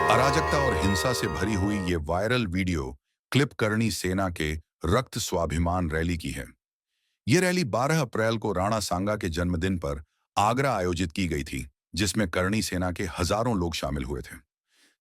अराजकता और हिंसा से भरी हुई ये वायरल वीडियो क्लिप करणी सेना के रक्त स्वाभिमान रैली की है। ये रैली 12 अप्रैल को राणा सांगा के जन्मदिन पर आगरा आयोजित की गई थी, जिसमें करणी सेना के हजारों लोग शामिल हुए थे।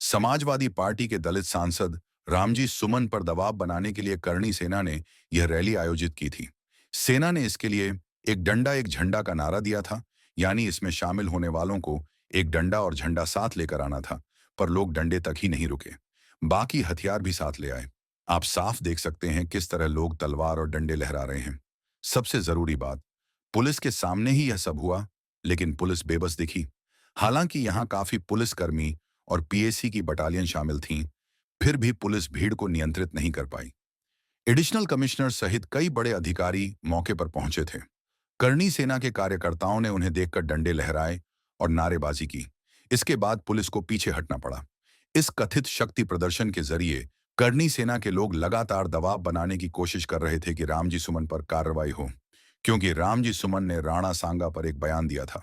समाजवादी पार्टी के दलित सांसद रामजी सुमन पर दबाव बनाने के लिए करणी सेना ने यह रैली आयोजित की थी। सेना ने इसके लिए एक डंडा एक झंडा का नारा दिया था, यानी इसमें शामिल होने वालों को एक डंडा और झंडा साथ लेकर आना था। पर लोग डंडे तक ही नहीं रुके, बाकी हथियार भी साथ ले आए। आप साफ देख सकते हैं किस तरह लोग तलवार और डंडे लहरा रहे हैं। सबसे जरूरी बात, पुलिस के सामने ही यह सब हुआ, लेकिन पुलिस बेबस दिखी। हालांकि यहां काफी पुलिसकर्मी और पीएसी की बटालियन शामिल थीं, फिर भी पुलिस भीड़ को नियंत्रित नहीं कर पाई। एडिशनल कमिश्नर सहित कई बड़े अधिकारी मौके पर पहुंचे थे। करणी सेना के कार्यकर्ताओं ने उन्हें देखकर डंडे लहराए और नारेबाजी की। इसके बाद पुलिस को पीछे हटना पड़ा। इस कथित शक्ति प्रदर्शन के जरिए करणी सेना के लोग लगातार दबाव बनाने की कोशिश कर रहे थे कि रामजी सुमन पर कार्रवाई हो, क्योंकि रामजी सुमन ने राणा सांगा पर एक बयान दिया था।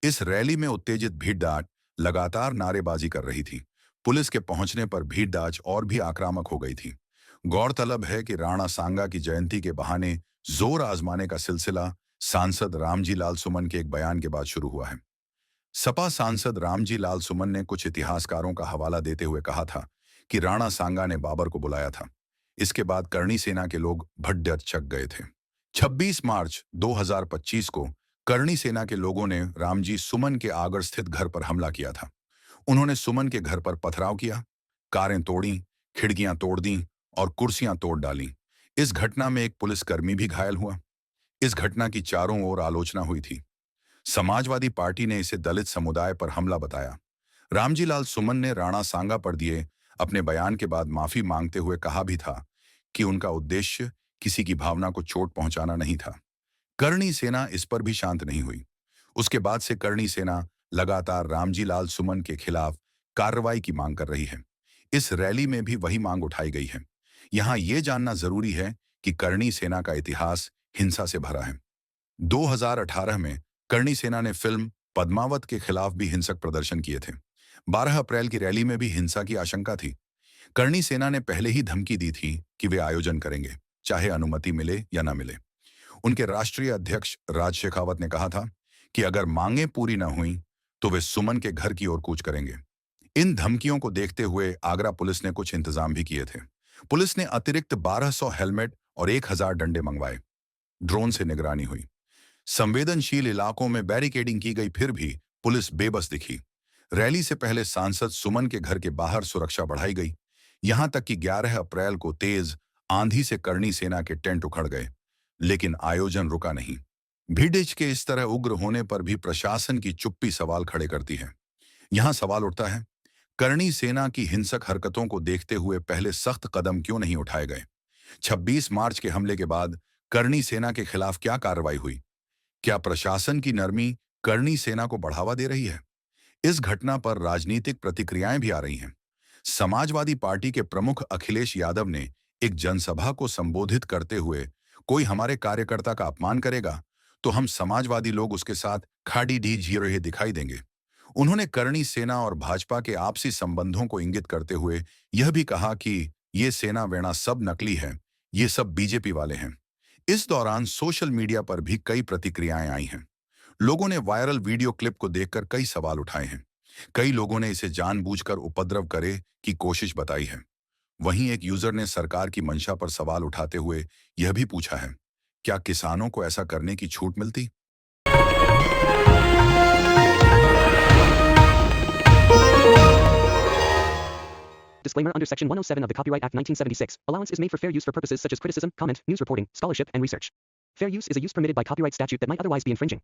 इस रैली में उत्तेजित भीड़भाड़ लगातार नारेबाजी कर रही थी। पुलिस के पहुंचने पर भीड़भाड़ और भी आक्रामक हो गई थी। गौरतलब है कि राणा सांगा की जयंती के बहाने जोर आजमाने का सिलसिला सांसद रामजी लाल सुमन के एक बयान के बाद शुरू हुआ है। सपा सांसद रामजी लाल सुमन ने कुछ इतिहासकारों का हवाला देते हुए कहा था कि राणा सांगा ने बाबर को बुलाया था। इसके बाद करणी सेना के लोग भड्डचक गए थे। 26 मार्च 2025 को करणी सेना के लोगों ने रामजी सुमन के आगर स्थित घर पर हमला किया था। उन्होंने सुमन के घर पर पथराव किया, कारें तोड़ी, खिड़कियां तोड़ दी और कुर्सियां तोड़ डाली। इस घटना में एक पुलिसकर्मी भी घायल हुआ। इस घटना की चारों ओर आलोचना हुई थी। समाजवादी पार्टी ने इसे दलित समुदाय पर हमला बताया। रामजी लाल सुमन ने राणा सांगा पर दिए अपने बयान के बाद माफी मांगते हुए कहा भी था कि उनका उद्देश्य किसी की भावना को चोट पहुंचाना नहीं था। करणी सेना इस पर भी शांत नहीं हुई। उसके बाद से करणी सेना लगातार रामजी लाल सुमन के खिलाफ कार्रवाई की मांग कर रही है। इस रैली में भी वही मांग उठाई गई है। यहां यह जानना जरूरी है कि करणी सेना का इतिहास हिंसा से भरा है। 2018 में करणी सेना ने फिल्म पद्मावत के खिलाफ भी हिंसक प्रदर्शन किए थे। 12 अप्रैल की रैली में भी हिंसा की आशंका थी। करणी सेना ने पहले ही धमकी दी थी कि वे आयोजन करेंगे, चाहे अनुमति मिले या न मिले। उनके राष्ट्रीय अध्यक्ष राज शेखावत ने कहा था कि अगर मांगें पूरी न हुई तो वे सुमन के घर की ओर कूच करेंगे। इन धमकियों को देखते हुए आगरा पुलिस ने कुछ इंतजाम भी किए थे। पुलिस ने अतिरिक्त 1200 हेलमेट और 1000 डंडे मंगवाए। ड्रोन से निगरानी हुई। संवेदनशील इलाकों में बैरिकेडिंग की गई, फिर भी पुलिस बेबस दिखी। रैली से पहले सांसद सुमन के घर के बाहर सुरक्षा बढ़ाई गई। यहां तक कि 11 अप्रैल को तेज आंधी से करणी सेना के टेंट उखड़ गए, लेकिन आयोजन रुका नहीं। भीड़ के इस तरह उग्र होने पर भी प्रशासन की चुप्पी सवाल खड़े करती है। यहां सवाल उठता है, करणी सेना की हिंसक हरकतों को देखते हुए पहले सख्त कदम क्यों नहीं उठाए गए? 26 मार्च के हमले के बाद करणी सेना के खिलाफ क्या कार्रवाई हुई? क्या प्रशासन की नरमी करणी सेना को बढ़ावा दे रही है? इस घटना पर राजनीतिक प्रतिक्रियाएं भी आ रही हैं। समाजवादी पार्टी के प्रमुख अखिलेश यादव ने एक जनसभा को संबोधित करते हुए, कोई हमारे कार्यकर्ता का अपमान करेगा तो हम समाजवादी लोग उसके साथ खाड़ी डी जी रहे दिखाई देंगे। उन्होंने करणी सेना और भाजपा के आपसी संबंधों को इंगित करते हुए यह भी कहा कि ये सेना वेणा सब नकली है, ये सब बीजेपी वाले हैं। इस दौरान सोशल मीडिया पर भी कई प्रतिक्रियाएं आई हैं। लोगों ने वायरल वीडियो क्लिप को देखकर कई सवाल उठाए हैं। कई लोगों ने इसे जानबूझकर उपद्रव करे की कोशिश बताई है। वहीं एक यूजर ने सरकार की मंशा पर सवाल उठाते हुए यह भी पूछा है, क्या किसानों को ऐसा करने की छूट मिलती? Disclaimer under Section 107 of the Copyright Act 1976. Allowance is made for fair use for purposes such as criticism, comment, news reporting, scholarship, and research. Fair use is a use permitted by copyright statute that might otherwise be infringing.